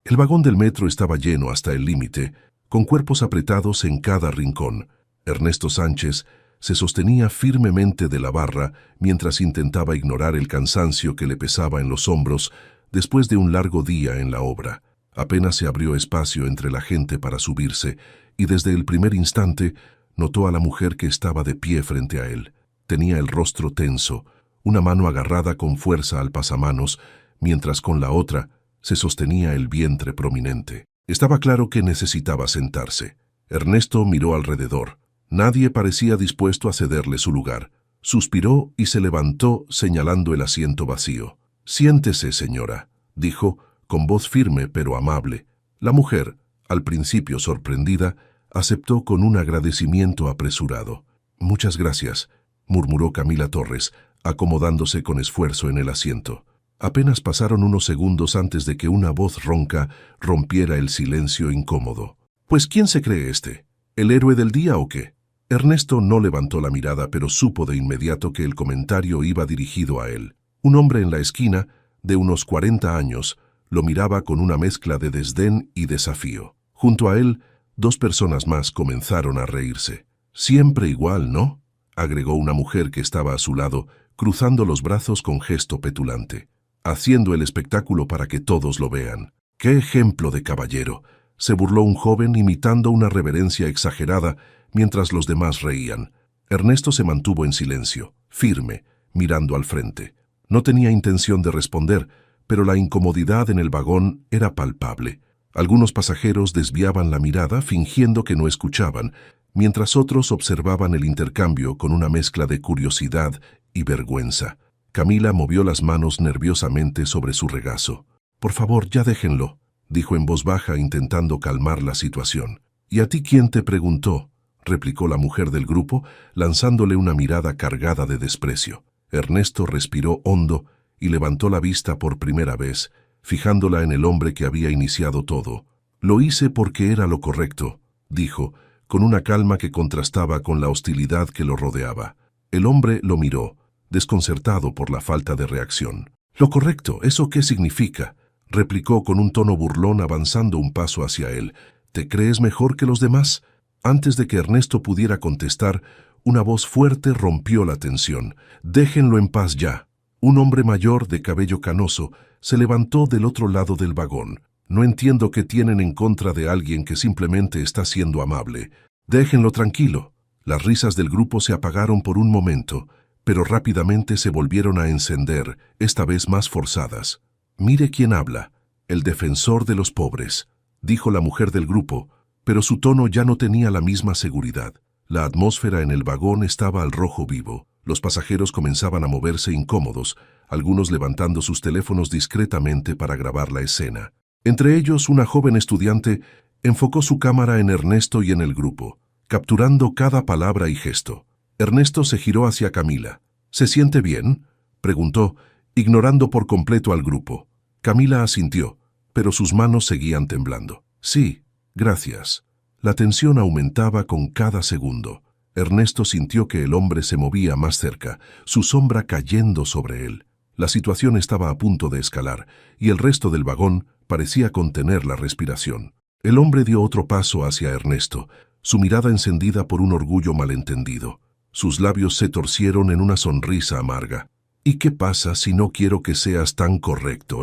El vagón del metro estaba lleno hasta el límite, con cuerpos apretados en cada rincón. Ernesto Sánchez se sostenía firmemente de la barra mientras intentaba ignorar el cansancio que le pesaba en los hombros después de un largo día en la obra. Apenas se abrió espacio entre la gente para subirse, y desde el primer instante notó a la mujer que estaba de pie frente a él. Tenía el rostro tenso, una mano agarrada con fuerza al pasamanos, mientras con la otra se sostenía el vientre prominente. Estaba claro que necesitaba sentarse. Ernesto miró alrededor. Nadie parecía dispuesto a cederle su lugar. Suspiró y se levantó señalando el asiento vacío. «Siéntese, señora», dijo, con voz firme pero amable. La mujer, al principio sorprendida, aceptó con un agradecimiento apresurado. «Muchas gracias», murmuró Camila Torres, acomodándose con esfuerzo en el asiento. Apenas pasaron unos segundos antes de que una voz ronca rompiera el silencio incómodo. «Pues, ¿quién se cree este? ¿El héroe del día o qué?». Ernesto no levantó la mirada, pero supo de inmediato que el comentario iba dirigido a él. Un hombre en la esquina, de unos 40 años, lo miraba con una mezcla de desdén y desafío. Junto a él, dos personas más comenzaron a reírse. «Siempre igual, ¿no?», agregó una mujer que estaba a su lado, cruzando los brazos con gesto petulante. «Haciendo el espectáculo para que todos lo vean». «¡Qué ejemplo de caballero!», se burló un joven imitando una reverencia exagerada mientras los demás reían. Ernesto se mantuvo en silencio, firme, mirando al frente. No tenía intención de responder, pero la incomodidad en el vagón era palpable. Algunos pasajeros desviaban la mirada fingiendo que no escuchaban, mientras otros observaban el intercambio con una mezcla de curiosidad y vergüenza. Camila movió las manos nerviosamente sobre su regazo. «Por favor, ya déjenlo», dijo en voz baja intentando calmar la situación. «¿Y a ti quién te preguntó?», replicó la mujer del grupo, lanzándole una mirada cargada de desprecio. Ernesto respiró hondo y levantó la vista por primera vez, fijándola en el hombre que había iniciado todo. «Lo hice porque era lo correcto», dijo, con una calma que contrastaba con la hostilidad que lo rodeaba. El hombre lo miró, desconcertado por la falta de reacción. «¿Lo correcto? ¿Eso qué significa?», replicó con un tono burlón avanzando un paso hacia él. «¿Te crees mejor que los demás?». Antes de que Ernesto pudiera contestar, una voz fuerte rompió la tensión. «Déjenlo en paz ya». Un hombre mayor de cabello canoso se levantó del otro lado del vagón. «No entiendo qué tienen en contra de alguien que simplemente está siendo amable. Déjenlo tranquilo». Las risas del grupo se apagaron por un momento, pero rápidamente se volvieron a encender, esta vez más forzadas. «Mire quién habla, el defensor de los pobres», dijo la mujer del grupo, pero su tono ya no tenía la misma seguridad. La atmósfera en el vagón estaba al rojo vivo. Los pasajeros comenzaban a moverse incómodos, algunos levantando sus teléfonos discretamente para grabar la escena. Entre ellos, una joven estudiante enfocó su cámara en Ernesto y en el grupo, capturando cada palabra y gesto. Ernesto se giró hacia Camila. «¿Se siente bien?», preguntó, ignorando por completo al grupo. Camila asintió, pero sus manos seguían temblando. «Sí, gracias». La tensión aumentaba con cada segundo. Ernesto sintió que el hombre se movía más cerca, su sombra cayendo sobre él. La situación estaba a punto de escalar, y el resto del vagón parecía contener la respiración. El hombre dio otro paso hacia Ernesto, su mirada encendida por un orgullo malentendido. Sus labios se torcieron en una sonrisa amarga. «¿Y qué pasa si no quiero que seas tan correcto,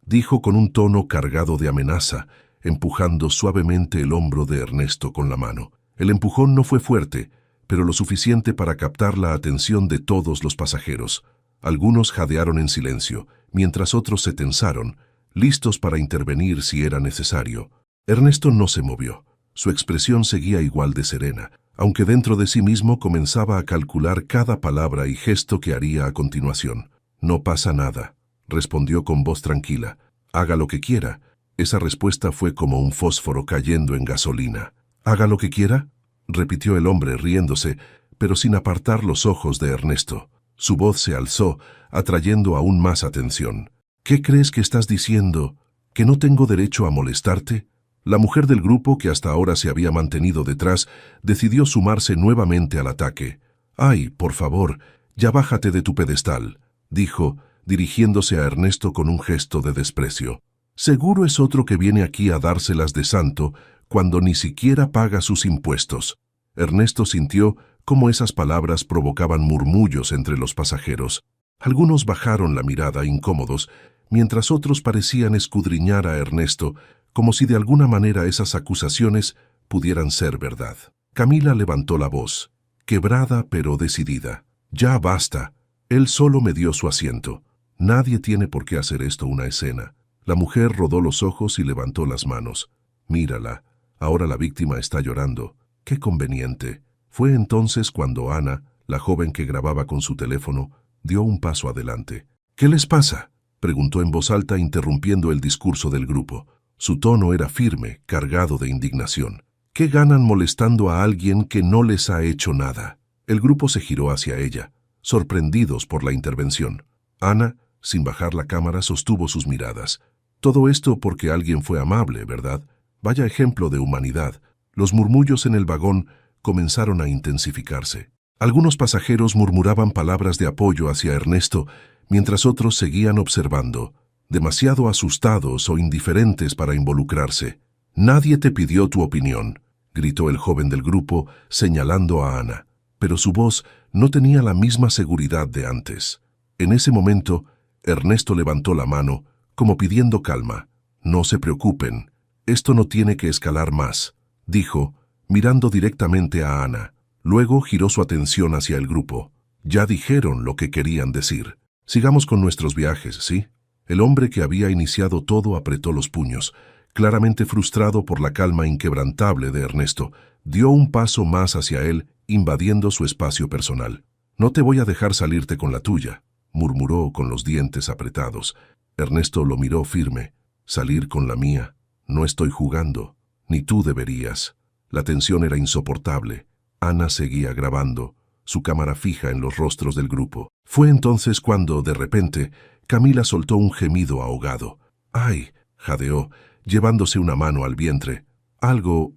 dijo con un tono cargado de amenaza, empujando suavemente el hombro de Ernesto con la mano. El empujón no fue fuerte, pero lo suficiente para captar la atención de todos los pasajeros. Algunos jadearon en silencio, mientras otros se tensaron, listos para intervenir si era necesario. Ernesto no se movió. Su expresión seguía igual de serena, aunque dentro de sí mismo comenzaba a calcular cada palabra y gesto que haría a continuación. «No pasa nada», respondió con voz tranquila. «Haga lo que quiera». Esa respuesta fue como un fósforo cayendo en gasolina. «¿Haga lo que quiera?», repitió el hombre riéndose, pero sin apartar los ojos de Ernesto. Su voz se alzó, atrayendo aún más atención. «¿Qué crees que estás diciendo? ¿Que no tengo derecho a molestarte?». La mujer del grupo, que hasta ahora se había mantenido detrás, decidió sumarse nuevamente al ataque. «Ay, por favor, ya bájate de tu pedestal», dijo, dirigiéndose a Ernesto con un gesto de desprecio. Seguro es otro que viene aquí a dárselas de santo cuando ni siquiera paga sus impuestos. Ernesto sintió cómo esas palabras provocaban murmullos entre los pasajeros. Algunos bajaron la mirada incómodos, mientras otros parecían escudriñar a Ernesto como si de alguna manera esas acusaciones pudieran ser verdad. Camila levantó la voz, quebrada pero decidida. «Ya basta. Él solo me dio su asiento. Nadie tiene por qué hacer esto una escena». La mujer rodó los ojos y levantó las manos. «Mírala. Ahora la víctima está llorando. ¡Qué conveniente!». Fue entonces cuando Ana, la joven que grababa con su teléfono, dio un paso adelante. «¿Qué les pasa?», preguntó en voz alta, interrumpiendo el discurso del grupo. Su tono era firme, cargado de indignación. «¿Qué ganan molestando a alguien que no les ha hecho nada?». El grupo se giró hacia ella, sorprendidos por la intervención. Ana, sin bajar la cámara, sostuvo sus miradas. Todo esto porque alguien fue amable, ¿verdad? Vaya ejemplo de humanidad. Los murmullos en el vagón comenzaron a intensificarse. Algunos pasajeros murmuraban palabras de apoyo hacia Ernesto, mientras otros seguían observando, demasiado asustados o indiferentes para involucrarse. «Nadie te pidió tu opinión», gritó el joven del grupo, señalando a Ana, pero su voz no tenía la misma seguridad de antes. En ese momento, Ernesto levantó la mano, como pidiendo calma. «No se preocupen, esto no tiene que escalar más», dijo, mirando directamente a Ana. Luego giró su atención hacia el grupo. «Ya dijeron lo que querían decir. Sigamos con nuestros viajes, ¿sí?». El hombre que había iniciado todo apretó los puños. Claramente frustrado por la calma inquebrantable de Ernesto, dio un paso más hacia él, invadiendo su espacio personal. «No te voy a dejar salirte con la tuya», murmuró con los dientes apretados. Ernesto lo miró firme. «¿Salir con la mía? No estoy jugando. Ni tú deberías». La tensión era insoportable. Ana seguía grabando, su cámara fija en los rostros del grupo. Fue entonces cuando, de repente, Camila soltó un gemido ahogado. «¡Ay!», jadeó, llevándose una mano al vientre. Algo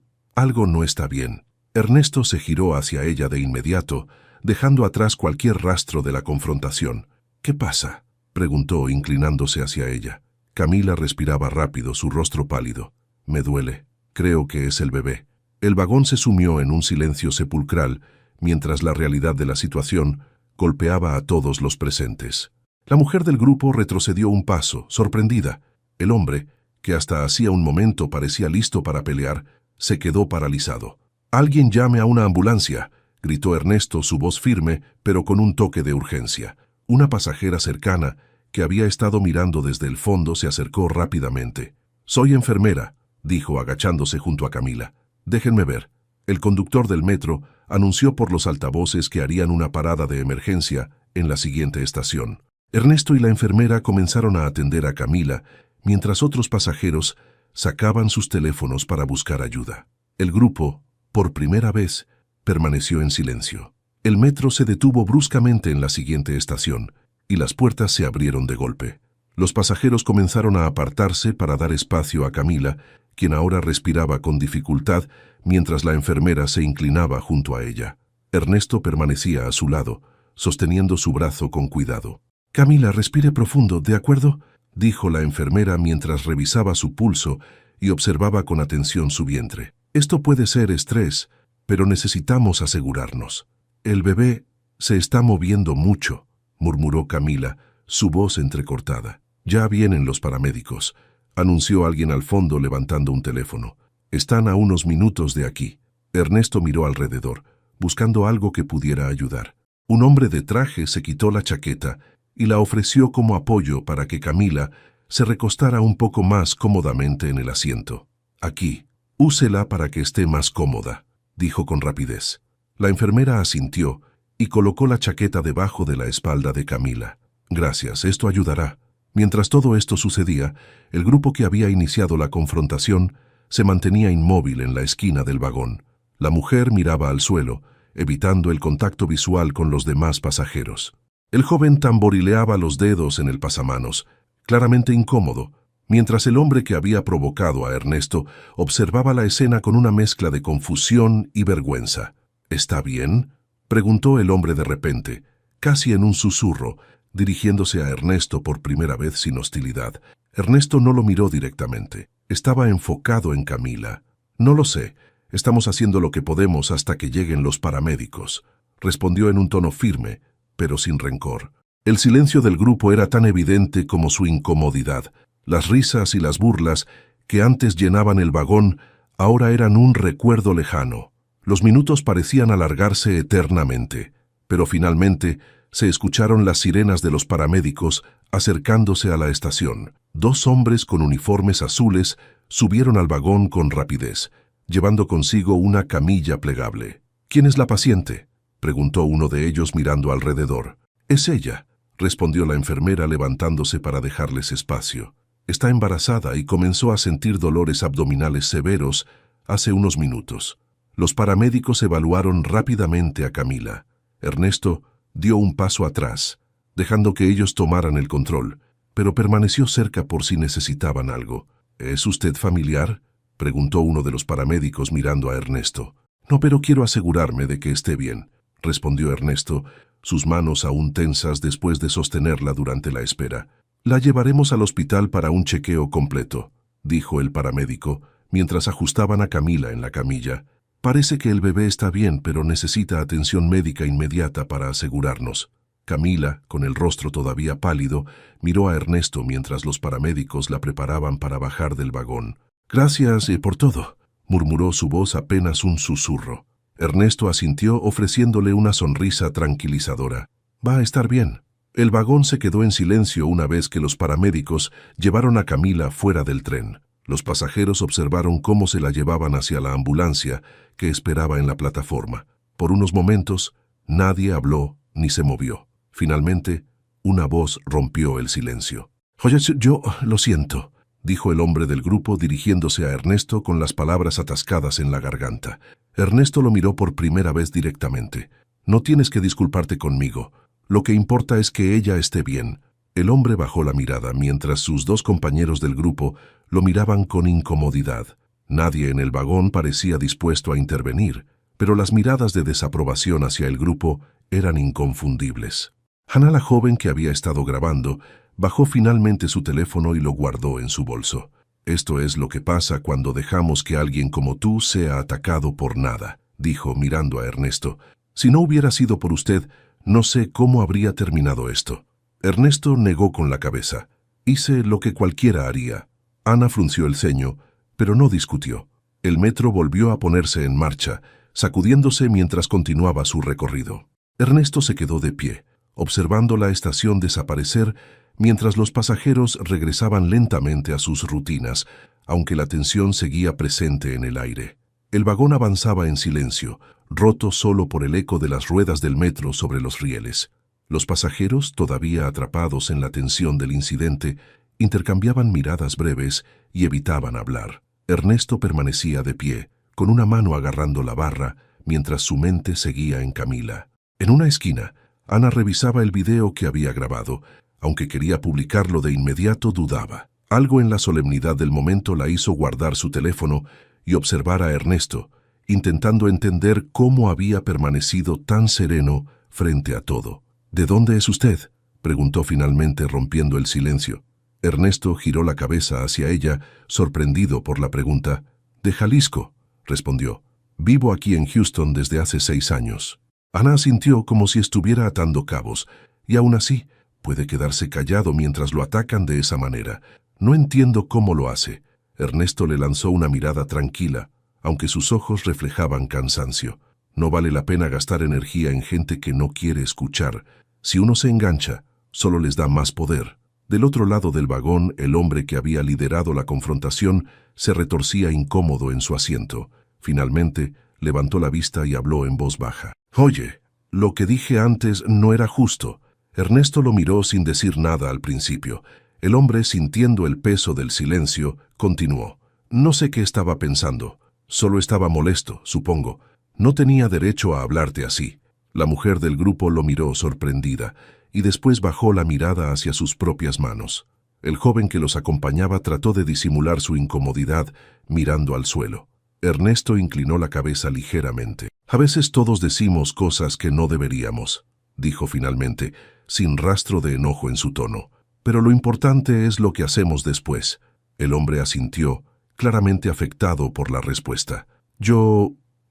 no está bien». Ernesto se giró hacia ella de inmediato, dejando atrás cualquier rastro de la confrontación. «¿Qué pasa?», preguntó, inclinándose hacia ella. Camila respiraba rápido, su rostro pálido. «Me duele. Creo que es el bebé». El vagón se sumió en un silencio sepulcral, mientras la realidad de la situación golpeaba a todos los presentes. La mujer del grupo retrocedió un paso, sorprendida. El hombre, que hasta hacía un momento parecía listo para pelear, se quedó paralizado. «¡Alguien llame a una ambulancia!», gritó Ernesto, su voz firme, pero con un toque de urgencia. Una pasajera cercana, que había estado mirando desde el fondo, se acercó rápidamente. «Soy enfermera», dijo, agachándose junto a Camila. «Déjenme ver». El conductor del metro anunció por los altavoces que harían una parada de emergencia en la siguiente estación. Ernesto y la enfermera comenzaron a atender a Camila, mientras otros pasajeros sacaban sus teléfonos para buscar ayuda. El grupo, por primera vez, permaneció en silencio. El metro se detuvo bruscamente en la siguiente estación, y las puertas se abrieron de golpe. Los pasajeros comenzaron a apartarse para dar espacio a Camila, quien ahora respiraba con dificultad mientras la enfermera se inclinaba junto a ella. Ernesto permanecía a su lado, sosteniendo su brazo con cuidado. «Camila, respire profundo, ¿de acuerdo?», dijo la enfermera mientras revisaba su pulso y observaba con atención su vientre. «Esto puede ser estrés, pero necesitamos asegurarnos». «El bebé se está moviendo mucho», murmuró Camila, su voz entrecortada. «Ya vienen los paramédicos», anunció alguien al fondo levantando un teléfono. «Están a unos minutos de aquí». Ernesto miró alrededor, buscando algo que pudiera ayudar. Un hombre de traje se quitó la chaqueta y la ofreció como apoyo para que Camila se recostara un poco más cómodamente en el asiento. «Aquí, úsela para que esté más cómoda», dijo con rapidez. La enfermera asintió y colocó la chaqueta debajo de la espalda de Camila. «Gracias, esto ayudará». Mientras todo esto sucedía, el grupo que había iniciado la confrontación se mantenía inmóvil en la esquina del vagón. La mujer miraba al suelo, evitando el contacto visual con los demás pasajeros. El joven tamborileaba los dedos en el pasamanos, claramente incómodo, mientras el hombre que había provocado a Ernesto observaba la escena con una mezcla de confusión y vergüenza. «¿Está bien?», preguntó el hombre de repente, casi en un susurro, dirigiéndose a Ernesto por primera vez sin hostilidad. Ernesto no lo miró directamente. Estaba enfocado en Camila. No lo sé. Estamos haciendo lo que podemos hasta que lleguen los paramédicos, respondió en un tono firme, pero sin rencor. El silencio del grupo era tan evidente como su incomodidad. Las risas y las burlas que antes llenaban el vagón ahora eran un recuerdo lejano. Los minutos parecían alargarse eternamente, pero finalmente se escucharon las sirenas de los paramédicos acercándose a la estación. 2 hombres con uniformes azules subieron al vagón con rapidez, llevando consigo una camilla plegable. ¿Quién es la paciente?, preguntó uno de ellos mirando alrededor. Es ella, respondió la enfermera levantándose para dejarles espacio. Está embarazada y comenzó a sentir dolores abdominales severos hace unos minutos. Los paramédicos evaluaron rápidamente a Camila. Ernesto dio un paso atrás, dejando que ellos tomaran el control, pero permaneció cerca por si necesitaban algo. ¿Es usted familiar?, preguntó uno de los paramédicos mirando a Ernesto. No, pero quiero asegurarme de que esté bien, respondió Ernesto, sus manos aún tensas después de sostenerla durante la espera. La llevaremos al hospital para un chequeo completo, dijo el paramédico, mientras ajustaban a Camila en la camilla. Parece que el bebé está bien, pero necesita atención médica inmediata para asegurarnos. Camila, con el rostro todavía pálido, miró a Ernesto mientras los paramédicos la preparaban para bajar del vagón. Gracias por todo, murmuró su voz apenas un susurro. Ernesto asintió ofreciéndole una sonrisa tranquilizadora. Va a estar bien. El vagón se quedó en silencio una vez que los paramédicos llevaron a Camila fuera del tren. Los pasajeros observaron cómo se la llevaban hacia la ambulancia que esperaba en la plataforma. Por unos momentos, nadie habló ni se movió. Finalmente, una voz rompió el silencio. «Oye, yo lo siento», dijo el hombre del grupo dirigiéndose a Ernesto con las palabras atascadas en la garganta. Ernesto lo miró por primera vez directamente. «No tienes que disculparte conmigo. Lo que importa es que ella esté bien». El hombre bajó la mirada mientras sus 2 compañeros del grupo lo miraban con incomodidad. Nadie en el vagón parecía dispuesto a intervenir, pero las miradas de desaprobación hacia el grupo eran inconfundibles. Hannah, la joven que había estado grabando, bajó finalmente su teléfono y lo guardó en su bolso. «Esto es lo que pasa cuando dejamos que alguien como tú sea atacado por nada», dijo mirando a Ernesto. «Si no hubiera sido por usted, no sé cómo habría terminado esto». Ernesto negó con la cabeza. «Hice lo que cualquiera haría». Ana frunció el ceño, pero no discutió. El metro volvió a ponerse en marcha, sacudiéndose mientras continuaba su recorrido. Ernesto se quedó de pie, observando la estación desaparecer mientras los pasajeros regresaban lentamente a sus rutinas, aunque la tensión seguía presente en el aire. El vagón avanzaba en silencio, roto solo por el eco de las ruedas del metro sobre los rieles. Los pasajeros, todavía atrapados en la tensión del incidente, intercambiaban miradas breves y evitaban hablar. Ernesto permanecía de pie, con una mano agarrando la barra, mientras su mente seguía en Camila. En una esquina, Ana revisaba el video que había grabado. Aunque quería publicarlo de inmediato, dudaba. Algo en la solemnidad del momento la hizo guardar su teléfono y observar a Ernesto, intentando entender cómo había permanecido tan sereno frente a todo. «¿De dónde es usted?», preguntó finalmente rompiendo el silencio. Ernesto giró la cabeza hacia ella, sorprendido por la pregunta. «De Jalisco», respondió. «Vivo aquí en Houston desde hace 6 años». Ana sintió como si estuviera atando cabos, y aún así puede quedarse callado mientras lo atacan de esa manera. «No entiendo cómo lo hace». Ernesto le lanzó una mirada tranquila, aunque sus ojos reflejaban cansancio. No vale la pena gastar energía en gente que no quiere escuchar. Si uno se engancha, solo les da más poder. Del otro lado del vagón, el hombre que había liderado la confrontación se retorcía incómodo en su asiento. Finalmente, levantó la vista y habló en voz baja. «Oye, lo que dije antes no era justo». Ernesto lo miró sin decir nada al principio. El hombre, sintiendo el peso del silencio, continuó. «No sé qué estaba pensando. Solo estaba molesto, supongo. No tenía derecho a hablarte así». La mujer del grupo lo miró sorprendida y después bajó la mirada hacia sus propias manos. El joven que los acompañaba trató de disimular su incomodidad mirando al suelo. Ernesto inclinó la cabeza ligeramente. «A veces todos decimos cosas que no deberíamos», dijo finalmente, sin rastro de enojo en su tono. pero lo importante es lo que hacemos después. El hombre asintió, claramente afectado por la respuesta.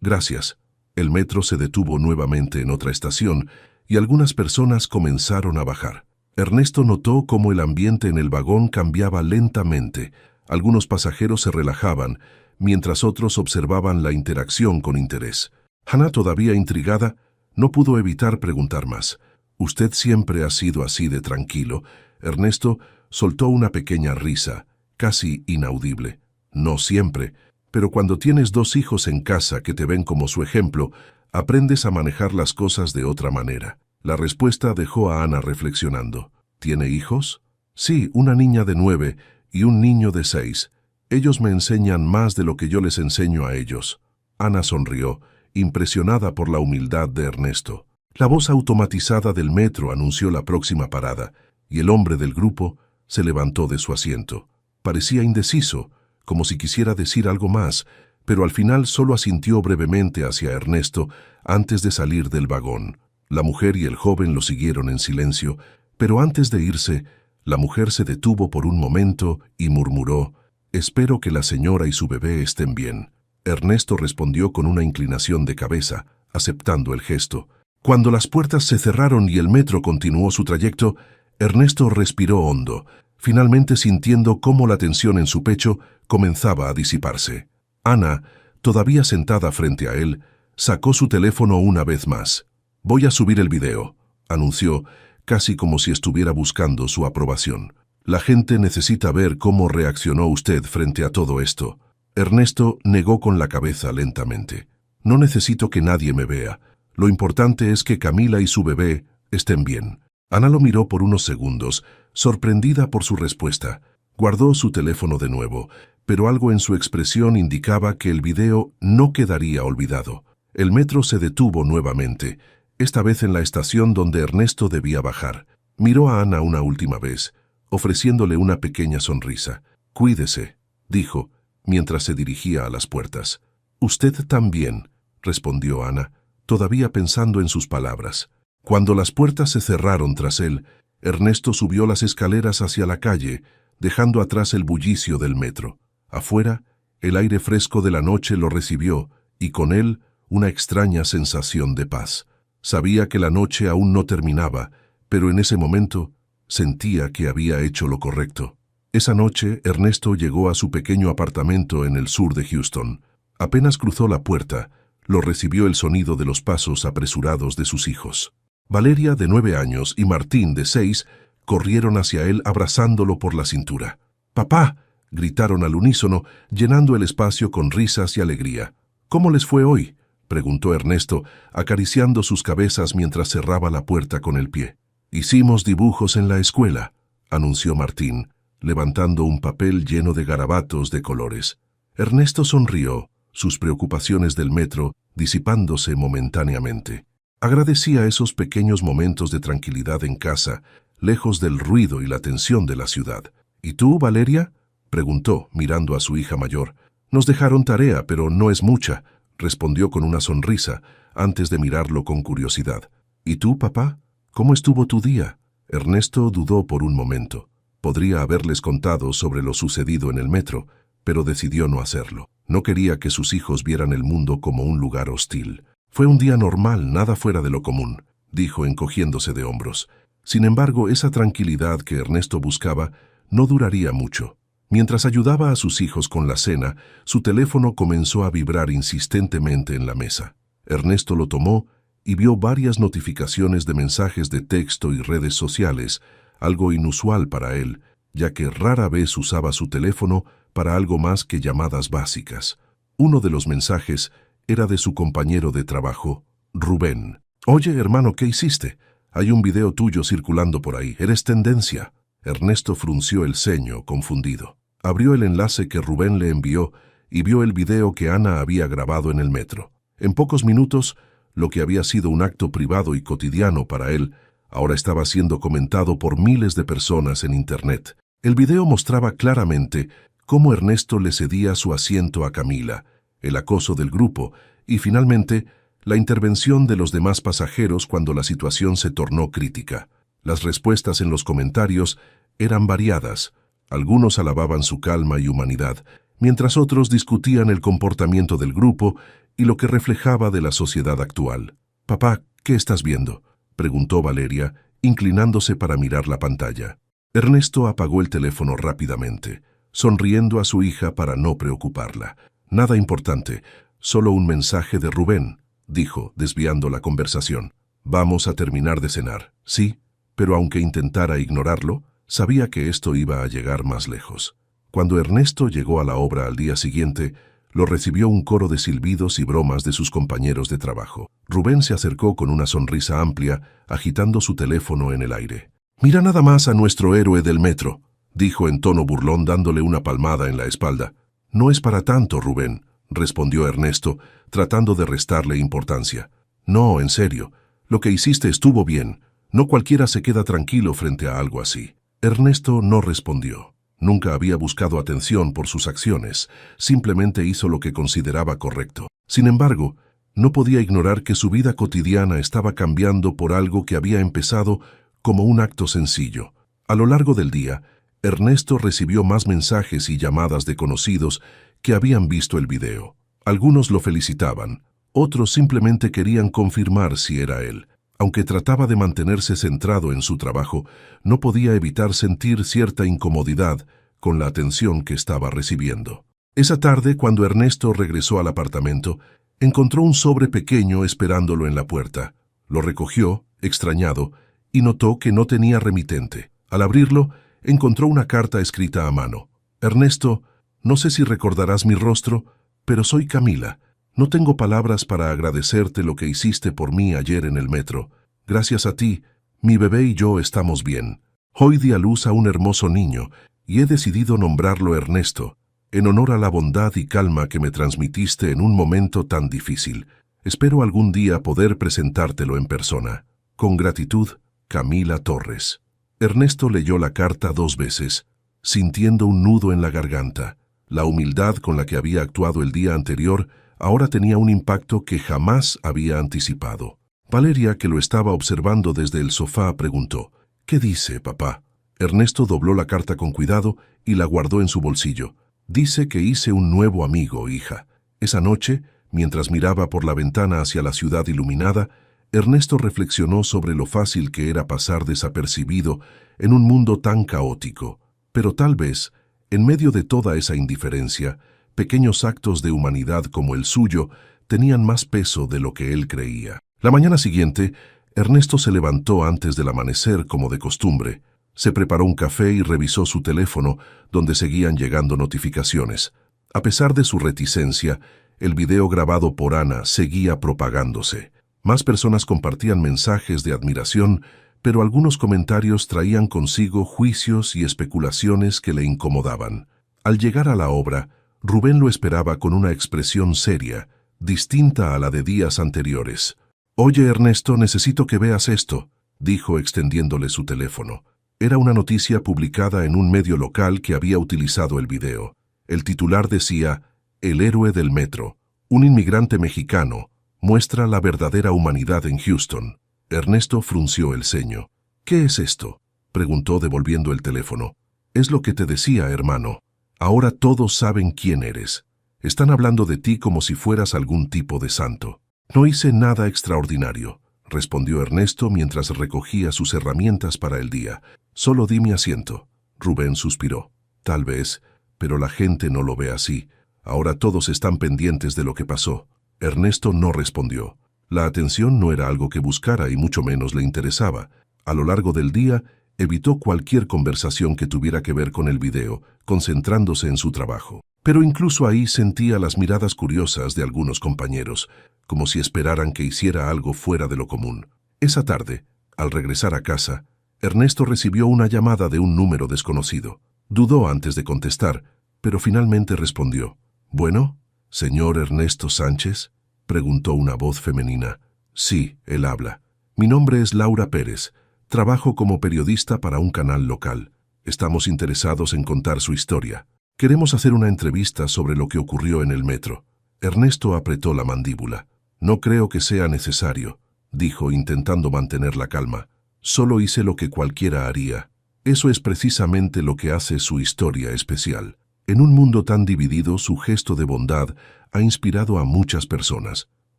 Gracias. El metro se detuvo nuevamente en otra estación y algunas personas comenzaron a bajar. Ernesto notó cómo el ambiente en el vagón cambiaba lentamente. Algunos pasajeros se relajaban, mientras otros observaban la interacción con interés. Hannah, todavía intrigada, no pudo evitar preguntar más. «¿Usted siempre ha sido así de tranquilo?» Ernesto soltó una pequeña risa, casi inaudible. «No siempre, pero cuando tienes 2 hijos en casa que te ven como su ejemplo, aprendes a manejar las cosas de otra manera». La respuesta dejó a Ana reflexionando. «¿Tiene hijos?» «Sí, una niña de 9 y un niño de 6. Ellos me enseñan más de lo que yo les enseño a ellos». Ana sonrió, impresionada por la humildad de Ernesto. La voz automatizada del metro anunció la próxima parada, y el hombre del grupo se levantó de su asiento. Parecía indeciso, como si quisiera decir algo más, pero al final solo asintió brevemente hacia Ernesto antes de salir del vagón. La mujer y el joven lo siguieron en silencio, pero antes de irse, la mujer se detuvo por un momento y murmuró: «Espero que la señora y su bebé estén bien». Ernesto respondió con una inclinación de cabeza, aceptando el gesto. Cuando las puertas se cerraron y el metro continuó su trayecto, Ernesto respiró hondo, finalmente sintiendo cómo la tensión en su pecho comenzaba a disiparse. Ana, todavía sentada frente a él, sacó su teléfono una vez más. «Voy a subir el video», anunció, casi como si estuviera buscando su aprobación. «La gente necesita ver cómo reaccionó usted frente a todo esto». Ernesto negó con la cabeza lentamente. «No necesito que nadie me vea. Lo importante es que Camila y su bebé estén bien». Ana lo miró por unos segundos, sorprendida por su respuesta. Guardó su teléfono de nuevo, pero algo en su expresión indicaba que el video no quedaría olvidado. El metro se detuvo nuevamente, esta vez en la estación donde Ernesto debía bajar. Miró a Ana una última vez, ofreciéndole una pequeña sonrisa. «Cuídese», dijo, mientras se dirigía a las puertas. «Usted también», respondió Ana, todavía pensando en sus palabras. Cuando las puertas se cerraron tras él, Ernesto subió las escaleras hacia la calle, dejando atrás el bullicio del metro. Afuera, el aire fresco de la noche lo recibió, y con él una extraña sensación de paz. Sabía que la noche aún no terminaba, pero en ese momento sentía que había hecho lo correcto. Esa noche, Ernesto llegó a su pequeño apartamento en el sur de Houston. Apenas cruzó la puerta, lo recibió el sonido de los pasos apresurados de sus hijos. Valeria, de 9 años, y Martín, de 6, corrieron hacia él abrazándolo por la cintura. «¡Papá!», gritaron al unísono, llenando el espacio con risas y alegría. «¿Cómo les fue hoy?», preguntó Ernesto, acariciando sus cabezas mientras cerraba la puerta con el pie. «Hicimos dibujos en la escuela», anunció Martín, levantando un papel lleno de garabatos de colores. Ernesto sonrió, sus preocupaciones del metro disipándose momentáneamente. Agradecía esos pequeños momentos de tranquilidad en casa, lejos del ruido y la tensión de la ciudad. «¿Y tú, Valeria?», preguntó, mirando a su hija mayor. «Nos dejaron tarea, pero no es mucha», respondió con una sonrisa, antes de mirarlo con curiosidad. «¿Y tú, papá? ¿Cómo estuvo tu día?». Ernesto dudó por un momento. Podría haberles contado sobre lo sucedido en el metro, pero decidió no hacerlo. No quería que sus hijos vieran el mundo como un lugar hostil. «Fue un día normal, nada fuera de lo común», dijo encogiéndose de hombros. Sin embargo, esa tranquilidad que Ernesto buscaba no duraría mucho. Mientras ayudaba a sus hijos con la cena, su teléfono comenzó a vibrar insistentemente en la mesa. Ernesto lo tomó y vio varias notificaciones de mensajes de texto y redes sociales, algo inusual para él, ya que rara vez usaba su teléfono para algo más que llamadas básicas. Uno de los mensajes era de su compañero de trabajo, Rubén. «Oye, hermano, ¿qué hiciste? Hay un video tuyo circulando por ahí. Eres tendencia». Ernesto frunció el ceño, confundido. Abrió el enlace que Rubén le envió y vio el video que Ana había grabado en el metro. En pocos minutos, lo que había sido un acto privado y cotidiano para él, ahora estaba siendo comentado por miles de personas en Internet. El video mostraba claramente cómo Ernesto le cedía su asiento a Camila, el acoso del grupo y, finalmente, la intervención de los demás pasajeros cuando la situación se tornó crítica. Las respuestas en los comentarios Eran variadas. Algunos alababan su calma y humanidad, mientras otros discutían el comportamiento del grupo y lo que reflejaba de la sociedad actual. «Papá, ¿qué estás viendo?», preguntó Valeria, inclinándose para mirar la pantalla. Ernesto apagó el teléfono rápidamente, sonriendo a su hija para no preocuparla. «Nada importante, solo un mensaje de Rubén», dijo, desviando la conversación. «Vamos a terminar de cenar, sí», pero aunque intentara ignorarlo, sabía que esto iba a llegar más lejos. Cuando Ernesto llegó a la obra al día siguiente, lo recibió un coro de silbidos y bromas de sus compañeros de trabajo. Rubén se acercó con una sonrisa amplia, agitando su teléfono en el aire. «Mira nada más a nuestro héroe del metro», dijo en tono burlón dándole una palmada en la espalda. «No es para tanto, Rubén», respondió Ernesto, tratando de restarle importancia. «No, en serio, lo que hiciste estuvo bien. No cualquiera se queda tranquilo frente a algo así». Ernesto no respondió. Nunca había buscado atención por sus acciones, simplemente hizo lo que consideraba correcto. Sin embargo, no podía ignorar que su vida cotidiana estaba cambiando por algo que había empezado como un acto sencillo. A lo largo del día, Ernesto recibió más mensajes y llamadas de conocidos que habían visto el video. Algunos lo felicitaban, otros simplemente querían confirmar si era él. Aunque trataba de mantenerse centrado en su trabajo, no podía evitar sentir cierta incomodidad con la atención que estaba recibiendo. Esa tarde, cuando Ernesto regresó al apartamento, encontró un sobre pequeño esperándolo en la puerta. Lo recogió, extrañado, y notó que no tenía remitente. Al abrirlo, encontró una carta escrita a mano. «Ernesto, no sé si recordarás mi rostro, pero soy Camila. No tengo palabras para agradecerte lo que hiciste por mí ayer en el metro. Gracias a ti, mi bebé y yo estamos bien. Hoy di a luz a un hermoso niño y he decidido nombrarlo Ernesto, en honor a la bondad y calma que me transmitiste en un momento tan difícil. Espero algún día poder presentártelo en persona. Con gratitud, Camila Torres». Ernesto leyó la carta 2 veces, sintiendo un nudo en la garganta. La humildad con la que había actuado el día anterior ahora tenía un impacto que jamás había anticipado. Valeria, que lo estaba observando desde el sofá, preguntó: «¿Qué dice, papá?». Ernesto dobló la carta con cuidado y la guardó en su bolsillo. «Dice que hice un nuevo amigo, hija». Esa noche, mientras miraba por la ventana hacia la ciudad iluminada, Ernesto reflexionó sobre lo fácil que era pasar desapercibido en un mundo tan caótico. Pero tal vez, en medio de toda esa indiferencia, pequeños actos de humanidad como el suyo tenían más peso de lo que él creía. La mañana siguiente, Ernesto se levantó antes del amanecer como de costumbre. Se preparó un café y revisó su teléfono, donde seguían llegando notificaciones. A pesar de su reticencia, el video grabado por Ana seguía propagándose. Más personas compartían mensajes de admiración, pero algunos comentarios traían consigo juicios y especulaciones que le incomodaban. Al llegar a la obra, Rubén lo esperaba con una expresión seria, distinta a la de días anteriores. «Oye, Ernesto, necesito que veas esto», dijo extendiéndole su teléfono. Era una noticia publicada en un medio local que había utilizado el video. El titular decía: «El héroe del metro, un inmigrante mexicano, muestra la verdadera humanidad en Houston». Ernesto frunció el ceño. «¿Qué es esto?», preguntó devolviendo el teléfono. «Es lo que te decía, hermano. Ahora todos saben quién eres. Están hablando de ti como si fueras algún tipo de santo». «No hice nada extraordinario», respondió Ernesto mientras recogía sus herramientas para el día. «Solo di mi asiento». Rubén suspiró. «Tal vez, pero la gente no lo ve así. Ahora todos están pendientes de lo que pasó». Ernesto no respondió. La atención no era algo que buscara y mucho menos le interesaba. A lo largo del día, evitó cualquier conversación que tuviera que ver con el video, concentrándose en su trabajo. Pero incluso ahí sentía las miradas curiosas de algunos compañeros, como si esperaran que hiciera algo fuera de lo común. Esa tarde, al regresar a casa, Ernesto recibió una llamada de un número desconocido. Dudó antes de contestar, pero finalmente respondió. «¿Bueno, señor Ernesto Sánchez?», preguntó una voz femenina. «Sí, él habla. Mi nombre es Laura Pérez. Trabajo como periodista para un canal local. Estamos interesados en contar su historia. Queremos hacer una entrevista sobre lo que ocurrió en el metro». Ernesto apretó la mandíbula. «No creo que sea necesario», dijo intentando mantener la calma. «Solo hice lo que cualquiera haría». Eso es precisamente lo que hace su historia especial. En un mundo tan dividido, su gesto de bondad ha inspirado a muchas personas.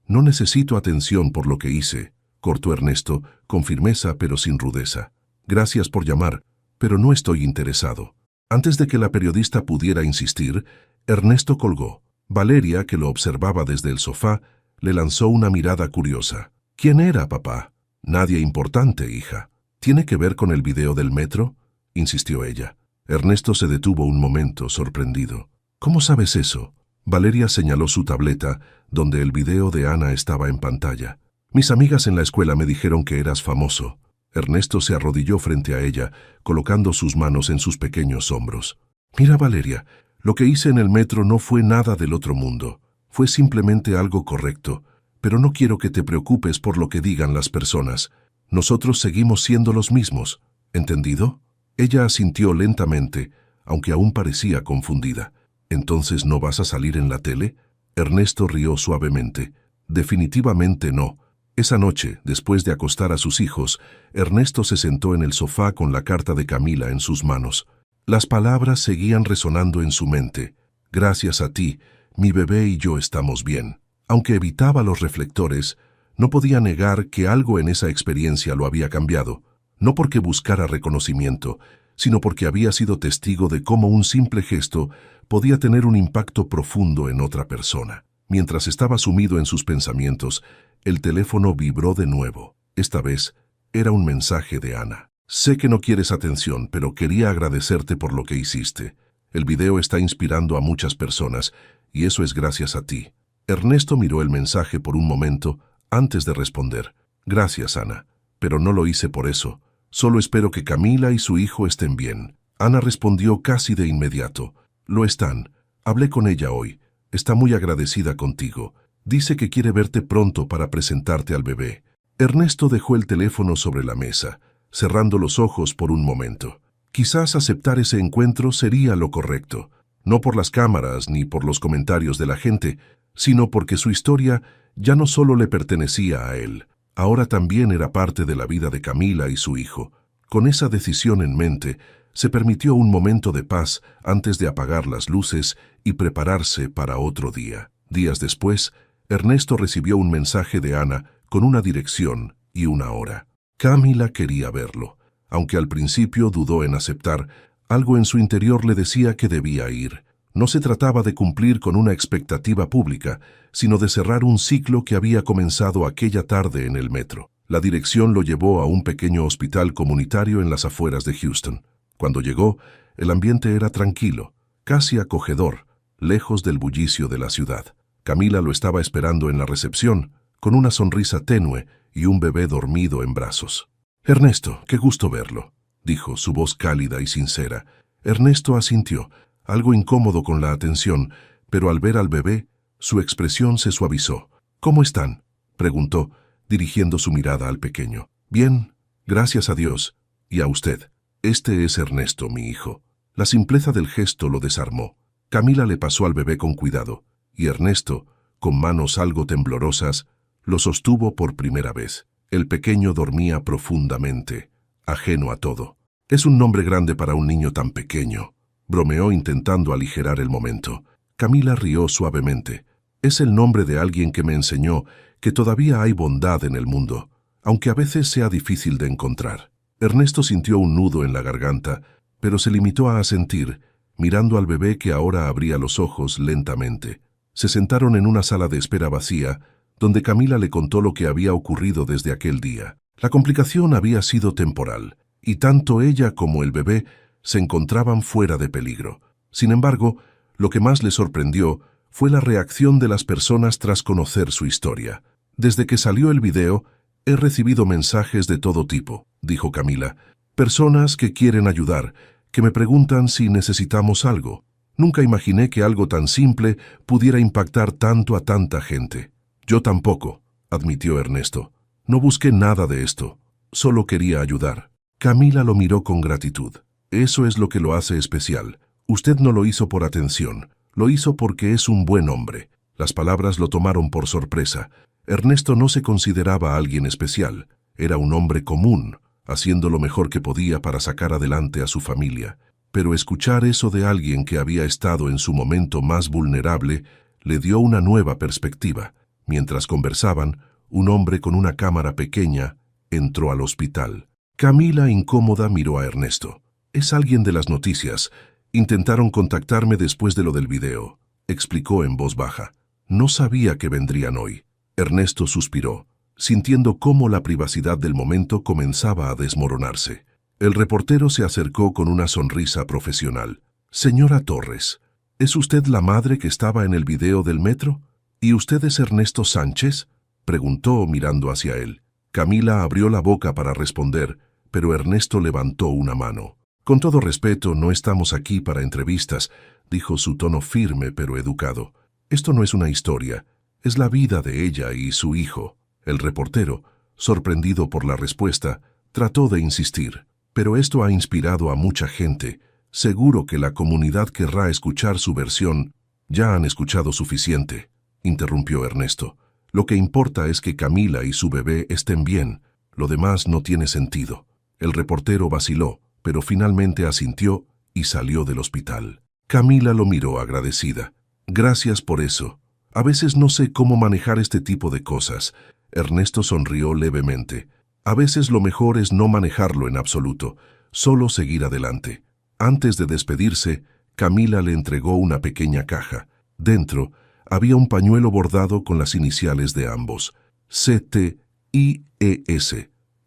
No necesito atención por lo que hice, cortó Ernesto, con firmeza pero sin rudeza. Gracias por llamar, pero no estoy interesado. Antes de que la periodista pudiera insistir, Ernesto colgó. Valeria, que lo observaba desde el sofá, le lanzó una mirada curiosa. ¿Quién era, papá? Nadie importante, hija. ¿Tiene que ver con el video del metro?, insistió ella. Ernesto se detuvo un momento, sorprendido. ¿Cómo sabes eso? Valeria señaló su tableta, donde el video de Ana estaba en pantalla. Mis amigas en la escuela me dijeron que eras famoso. Ernesto se arrodilló frente a ella, colocando sus manos en sus pequeños hombros. Mira, Valeria, lo que hice en el metro no fue nada del otro mundo. Fue simplemente algo correcto. Pero no quiero que te preocupes por lo que digan las personas. Nosotros seguimos siendo los mismos. ¿Entendido? Ella asintió lentamente, aunque aún parecía confundida. ¿Entonces no vas a salir en la tele? Ernesto rió suavemente. Definitivamente no. Esa noche, después de acostar a sus hijos, Ernesto se sentó en el sofá con la carta de Camila en sus manos. Las palabras seguían resonando en su mente. Gracias a ti, mi bebé y yo estamos bien. Aunque evitaba los reflectores, no podía negar que algo en esa experiencia lo había cambiado. No porque buscara reconocimiento, sino porque había sido testigo de cómo un simple gesto podía tener un impacto profundo en otra persona. Mientras estaba sumido en sus pensamientos, el teléfono vibró de nuevo. Esta vez era un mensaje de Ana. Sé que no quieres atención, pero quería agradecerte por lo que hiciste. El video está inspirando a muchas personas, y eso es gracias a ti. Ernesto miró el mensaje por un momento antes de responder. Gracias, Ana, pero no lo hice por eso. Solo espero que Camila y su hijo estén bien. Ana respondió casi de inmediato. Lo están. Hablé con ella hoy. Está muy agradecida contigo. Dice que quiere verte pronto para presentarte al bebé. Ernesto dejó el teléfono sobre la mesa, cerrando los ojos por un momento. Quizás aceptar ese encuentro sería lo correcto. No por las cámaras ni por los comentarios de la gente, sino porque su historia ya no solo le pertenecía a él. Ahora también era parte de la vida de Camila y su hijo. Con esa decisión en mente, se permitió un momento de paz antes de apagar las luces y prepararse para otro día. Días después, Ernesto recibió un mensaje de Ana con una dirección y una hora. Camila quería verlo. Aunque al principio dudó en aceptar, algo en su interior le decía que debía ir. No se trataba de cumplir con una expectativa pública, sino de cerrar un ciclo que había comenzado aquella tarde en el metro. La dirección lo llevó a un pequeño hospital comunitario en las afueras de Houston. Cuando llegó, el ambiente era tranquilo, casi acogedor, lejos del bullicio de la ciudad. Camila lo estaba esperando en la recepción, con una sonrisa tenue y un bebé dormido en brazos. «Ernesto, qué gusto verlo», dijo, su voz cálida y sincera. Ernesto asintió, algo incómodo con la atención, pero al ver al bebé, su expresión se suavizó. «¿Cómo están?», preguntó, dirigiendo su mirada al pequeño. «Bien, gracias a Dios. Y a usted. Este es Ernesto, mi hijo». La simpleza del gesto lo desarmó. Camila le pasó al bebé con cuidado, y Ernesto, con manos algo temblorosas, lo sostuvo por primera vez. El pequeño dormía profundamente, ajeno a todo. «Es un nombre grande para un niño tan pequeño», bromeó intentando aligerar el momento. Camila rió suavemente. «Es el nombre de alguien que me enseñó que todavía hay bondad en el mundo, aunque a veces sea difícil de encontrar». Ernesto sintió un nudo en la garganta, pero se limitó a asentir, mirando al bebé que ahora abría los ojos lentamente. Se sentaron en una sala de espera vacía, donde Camila le contó lo que había ocurrido desde aquel día. La complicación había sido temporal, y tanto ella como el bebé se encontraban fuera de peligro. Sin embargo, lo que más le sorprendió fue la reacción de las personas tras conocer su historia. «Desde que salió el video, he recibido mensajes de todo tipo», dijo Camila. «Personas que quieren ayudar, que me preguntan si necesitamos algo. Nunca imaginé que algo tan simple pudiera impactar tanto a tanta gente». «Yo tampoco», admitió Ernesto. «No busqué nada de esto. Solo quería ayudar». Camila lo miró con gratitud. «Eso es lo que lo hace especial. Usted no lo hizo por atención. Lo hizo porque es un buen hombre». Las palabras lo tomaron por sorpresa. Ernesto no se consideraba alguien especial. Era un hombre común, haciendo lo mejor que podía para sacar adelante a su familia. Pero escuchar eso de alguien que había estado en su momento más vulnerable le dio una nueva perspectiva. Mientras conversaban, un hombre con una cámara pequeña entró al hospital. Camila, incómoda, miró a Ernesto. «Es alguien de las noticias. Intentaron contactarme después de lo del video», explicó en voz baja. «No sabía que vendrían hoy». Ernesto suspiró, sintiendo cómo la privacidad del momento comenzaba a desmoronarse. El reportero se acercó con una sonrisa profesional. «Señora Torres, ¿es usted la madre que estaba en el video del metro? ¿Y usted es Ernesto Sánchez?», preguntó mirando hacia él. Camila abrió la boca para responder, pero Ernesto levantó una mano. «Con todo respeto, no estamos aquí para entrevistas», dijo su tono firme pero educado. «Esto no es una historia, es la vida de ella y su hijo». El reportero, sorprendido por la respuesta, trató de insistir. «Pero esto ha inspirado a mucha gente. Seguro que la comunidad querrá escuchar su versión». «Ya han escuchado suficiente», interrumpió Ernesto. «Lo que importa es que Camila y su bebé estén bien. Lo demás no tiene sentido». El reportero vaciló, pero finalmente asintió y salió del hospital. Camila lo miró agradecida. «Gracias por eso. A veces no sé cómo manejar este tipo de cosas». Ernesto sonrió levemente. «A veces lo mejor es no manejarlo en absoluto, solo seguir adelante». Antes de despedirse, Camila le entregó una pequeña caja. Dentro había un pañuelo bordado con las iniciales de ambos, C-T-I-E-S.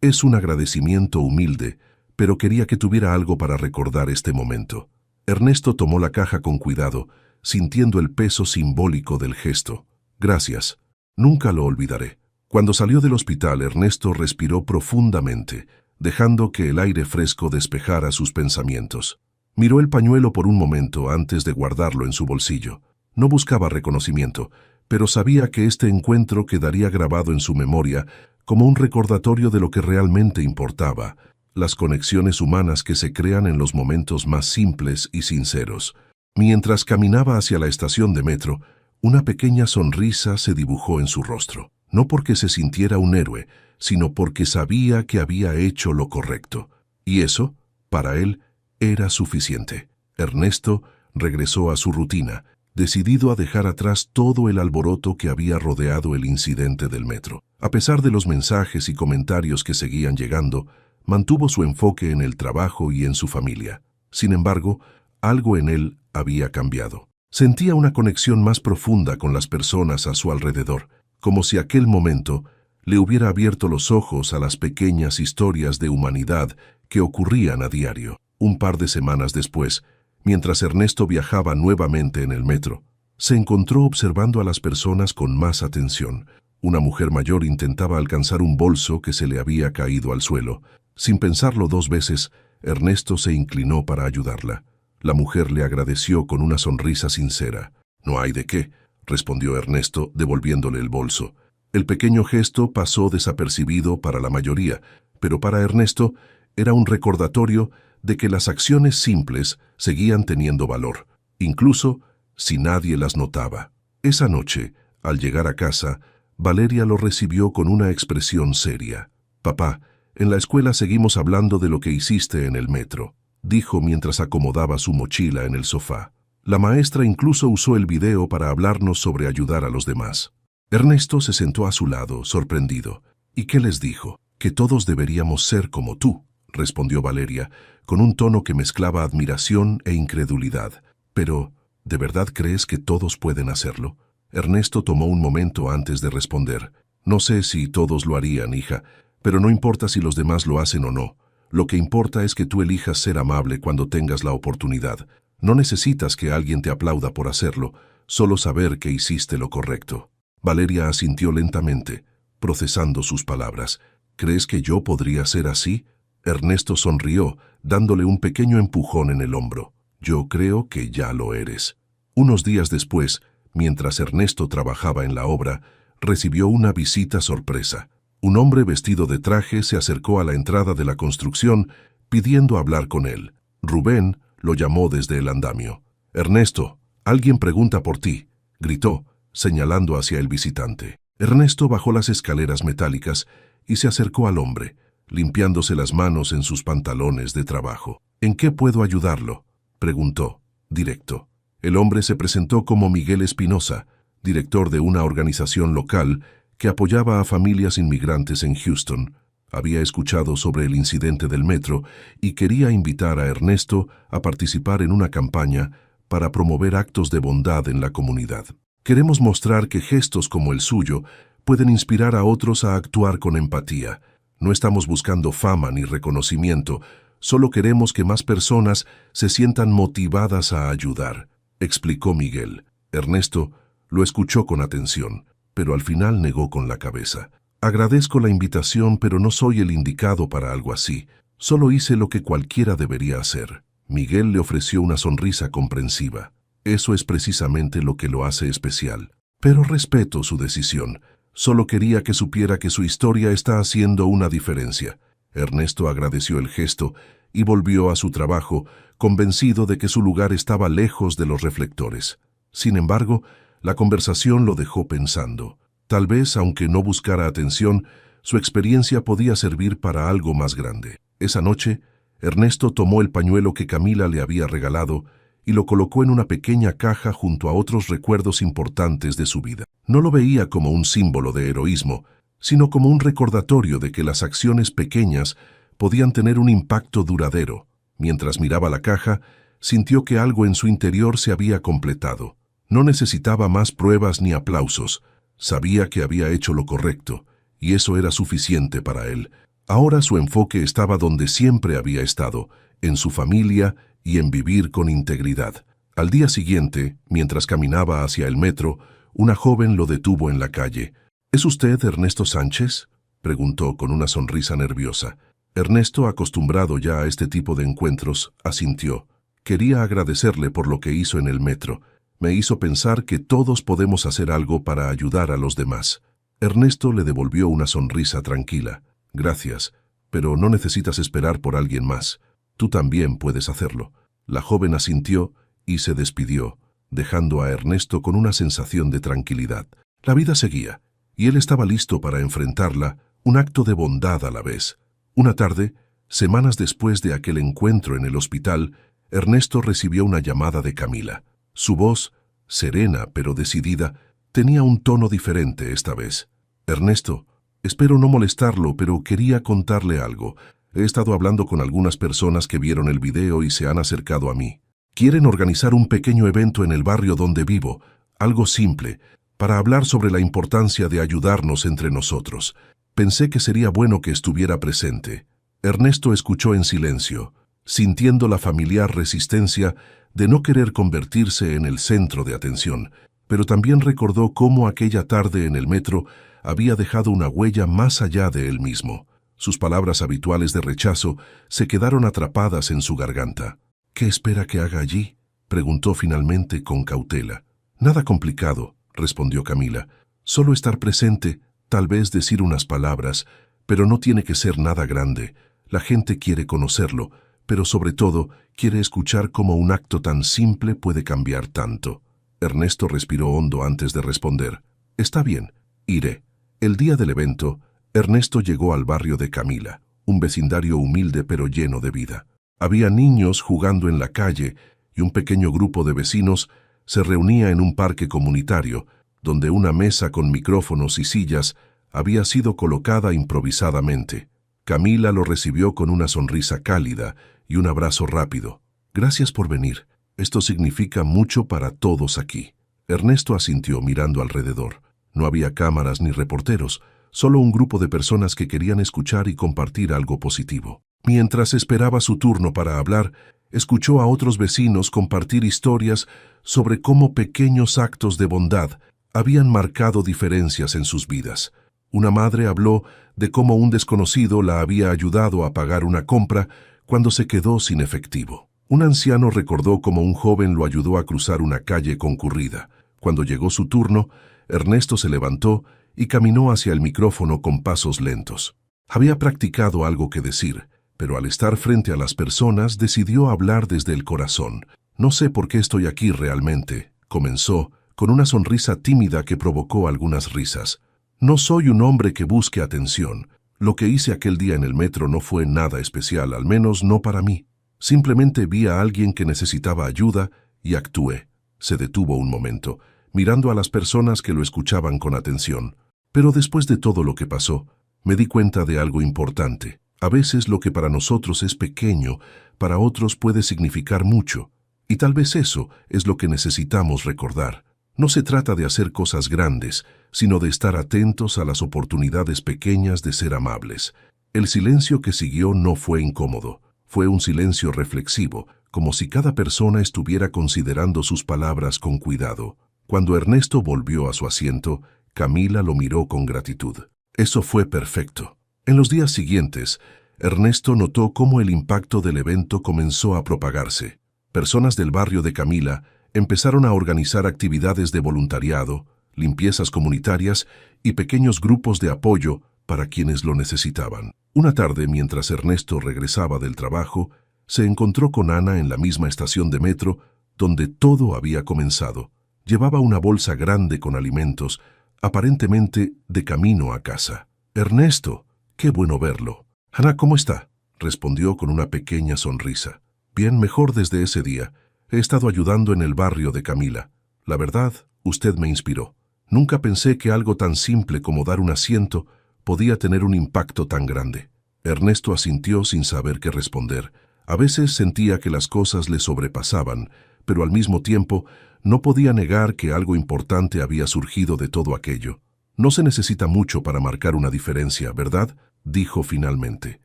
Es un agradecimiento humilde, pero quería que tuviera algo para recordar este momento. Ernesto tomó la caja con cuidado, sintiendo el peso simbólico del gesto. «Gracias. Nunca lo olvidaré». Cuando salió del hospital, Ernesto respiró profundamente, dejando que el aire fresco despejara sus pensamientos. Miró el pañuelo por un momento antes de guardarlo en su bolsillo. No buscaba reconocimiento, pero sabía que este encuentro quedaría grabado en su memoria como un recordatorio de lo que realmente importaba, las conexiones humanas que se crean en los momentos más simples y sinceros. Mientras caminaba hacia la estación de metro, una pequeña sonrisa se dibujó en su rostro. No porque se sintiera un héroe, sino porque sabía que había hecho lo correcto. Y eso, para él, era suficiente. Ernesto regresó a su rutina, decidido a dejar atrás todo el alboroto que había rodeado el incidente del metro. A pesar de los mensajes y comentarios que seguían llegando, mantuvo su enfoque en el trabajo y en su familia. Sin embargo, algo en él había cambiado. Sentía una conexión más profunda con las personas a su alrededor, como si aquel momento le hubiera abierto los ojos a las pequeñas historias de humanidad que ocurrían a diario. Un par de semanas después, mientras Ernesto viajaba nuevamente en el metro, se encontró observando a las personas con más atención. Una mujer mayor intentaba alcanzar un bolso que se le había caído al suelo. Sin pensarlo dos veces, Ernesto se inclinó para ayudarla. La mujer le agradeció con una sonrisa sincera. «No hay de qué», respondió Ernesto, devolviéndole el bolso. El pequeño gesto pasó desapercibido para la mayoría, pero para Ernesto era un recordatorio de que las acciones simples seguían teniendo valor, incluso si nadie las notaba. Esa noche, al llegar a casa, Valeria lo recibió con una expresión seria. «Papá, en la escuela seguimos hablando de lo que hiciste en el metro», dijo mientras acomodaba su mochila en el sofá. La maestra incluso usó el video para hablarnos sobre ayudar a los demás. Ernesto se sentó a su lado, sorprendido. «¿Y qué les dijo?» «Que todos deberíamos ser como tú», respondió Valeria, con un tono que mezclaba admiración e incredulidad. «Pero, ¿de verdad crees que todos pueden hacerlo?» Ernesto tomó un momento antes de responder. «No sé si todos lo harían, hija, pero no importa si los demás lo hacen o no. Lo que importa es que tú elijas ser amable cuando tengas la oportunidad. No necesitas que alguien te aplauda por hacerlo, solo saber que hiciste lo correcto». Valeria asintió lentamente, procesando sus palabras. «¿Crees que yo podría ser así?» Ernesto sonrió, dándole un pequeño empujón en el hombro. «Yo creo que ya lo eres». Unos días después, mientras Ernesto trabajaba en la obra, recibió una visita sorpresa. Un hombre vestido de traje se acercó a la entrada de la construcción pidiendo hablar con él. Rubén lo llamó desde el andamio. «Ernesto, alguien pregunta por ti», gritó, señalando hacia el visitante. Ernesto bajó las escaleras metálicas y se acercó al hombre. limpiándose las manos en sus pantalones de trabajo. ¿En qué puedo ayudarlo?, preguntó, directo. El hombre se presentó como Miguel Espinosa, director de una organización local que apoyaba a familias inmigrantes en Houston. Había escuchado sobre el incidente del metro y quería invitar a Ernesto a participar en una campaña para promover actos de bondad en la comunidad. Queremos mostrar que gestos como el suyo pueden inspirar a otros a actuar con empatía. No estamos buscando fama ni reconocimiento, solo queremos que más personas se sientan motivadas a ayudar, explicó Miguel. Ernesto lo escuchó con atención, pero al final negó con la cabeza. Agradezco la invitación, pero no soy el indicado para algo así. Solo hice lo que cualquiera debería hacer. Miguel le ofreció una sonrisa comprensiva. Eso es precisamente lo que lo hace especial. Pero respeto su decisión. Solo quería que supiera que su historia está haciendo una diferencia. Ernesto agradeció el gesto y volvió a su trabajo, convencido de que su lugar estaba lejos de los reflectores. Sin embargo, la conversación lo dejó pensando. Tal vez, aunque no buscara atención, su experiencia podía servir para algo más grande. Esa noche, Ernesto tomó el pañuelo que Camila le había regalado y lo colocó en una pequeña caja junto a otros recuerdos importantes de su vida. No lo veía como un símbolo de heroísmo, sino como un recordatorio de que las acciones pequeñas podían tener un impacto duradero. Mientras miraba la caja, sintió que algo en su interior se había completado. No necesitaba más pruebas ni aplausos. Sabía que había hecho lo correcto, y eso era suficiente para él. Ahora su enfoque estaba donde siempre había estado, en su familia y en vivir con integridad. Al día siguiente, mientras caminaba hacia el metro, una joven lo detuvo en la calle. ¿Es usted Ernesto Sánchez?, preguntó con una sonrisa nerviosa. Ernesto, acostumbrado ya a este tipo de encuentros, asintió. Quería agradecerle por lo que hizo en el metro. Me hizo pensar que todos podemos hacer algo para ayudar a los demás. Ernesto le devolvió una sonrisa tranquila. Gracias, pero no necesitas esperar por alguien más. Tú también puedes hacerlo. La joven asintió y se despidió, dejando a Ernesto con una sensación de tranquilidad. La vida seguía, y él estaba listo para enfrentarla, un acto de bondad a la vez. Una tarde, semanas después de aquel encuentro en el hospital, Ernesto recibió una llamada de Camila. Su voz, serena pero decidida, tenía un tono diferente esta vez. Ernesto, espero no molestarlo, pero quería contarle algo. He estado hablando con algunas personas que vieron el video y se han acercado a mí. Quieren organizar un pequeño evento en el barrio donde vivo, algo simple, para hablar sobre la importancia de ayudarnos entre nosotros. Pensé que sería bueno que estuviera presente. Ernesto escuchó en silencio, sintiendo la familiar resistencia de no querer convertirse en el centro de atención, pero también recordó cómo aquella tarde en el metro había dejado una huella más allá de él mismo. Sus palabras habituales de rechazo se quedaron atrapadas en su garganta. ¿Qué espera que haga allí?, preguntó finalmente con cautela. Nada complicado, respondió Camila. Solo estar presente, tal vez decir unas palabras, pero no tiene que ser nada grande. La gente quiere conocerlo, pero sobre todo quiere escuchar cómo un acto tan simple puede cambiar tanto. Ernesto respiró hondo antes de responder. Está bien, iré. El día del evento, Ernesto llegó al barrio de Camila, un vecindario humilde pero lleno de vida. Había niños jugando en la calle y un pequeño grupo de vecinos se reunía en un parque comunitario, donde una mesa con micrófonos y sillas había sido colocada improvisadamente. Camila lo recibió con una sonrisa cálida y un abrazo rápido. Gracias por venir. Esto significa mucho para todos aquí. Ernesto asintió mirando alrededor. No había cámaras ni reporteros, solo un grupo de personas que querían escuchar y compartir algo positivo. Mientras esperaba su turno para hablar, escuchó a otros vecinos compartir historias sobre cómo pequeños actos de bondad habían marcado diferencias en sus vidas. Una madre habló de cómo un desconocido la había ayudado a pagar una compra cuando se quedó sin efectivo. Un anciano recordó cómo un joven lo ayudó a cruzar una calle concurrida. Cuando llegó su turno, Ernesto se levantó y caminó hacia el micrófono con pasos lentos. Había practicado algo que decir, pero al estar frente a las personas decidió hablar desde el corazón. No sé por qué estoy aquí realmente, comenzó, con una sonrisa tímida que provocó algunas risas. No soy un hombre que busque atención, Lo que hice aquel día en el metro no fue nada especial, al menos no para mí. Simplemente vi a alguien que necesitaba ayuda y actué. Se detuvo un momento, mirando a las personas que lo escuchaban con atención. Pero después de todo lo que pasó, me di cuenta de algo importante. A veces lo que para nosotros es pequeño, para otros puede significar mucho. Y tal vez eso es lo que necesitamos recordar. No se trata de hacer cosas grandes, sino de estar atentos a las oportunidades pequeñas de ser amables. El silencio que siguió no fue incómodo. Fue un silencio reflexivo, como si cada persona estuviera considerando sus palabras con cuidado. Cuando Ernesto volvió a su asiento, Camila lo miró con gratitud. Eso fue perfecto. En los días siguientes, Ernesto notó cómo el impacto del evento comenzó a propagarse. Personas del barrio de Camila empezaron a organizar actividades de voluntariado, limpiezas comunitarias y pequeños grupos de apoyo para quienes lo necesitaban. Una tarde, mientras Ernesto regresaba del trabajo, se encontró con Ana en la misma estación de metro donde todo había comenzado. Llevaba una bolsa grande con alimentos, aparentemente de camino a casa. «Ernesto, qué bueno verlo». «Ana, ¿cómo está?», respondió con una pequeña sonrisa. «Bien, mejor desde ese día. He estado ayudando en el barrio de Camila. La verdad, usted me inspiró. Nunca pensé que algo tan simple como dar un asiento podía tener un impacto tan grande». Ernesto asintió sin saber qué responder. A veces sentía que las cosas le sobrepasaban, pero al mismo tiempo no podía negar que algo importante había surgido de todo aquello. «No se necesita mucho para marcar una diferencia, ¿verdad?», dijo finalmente.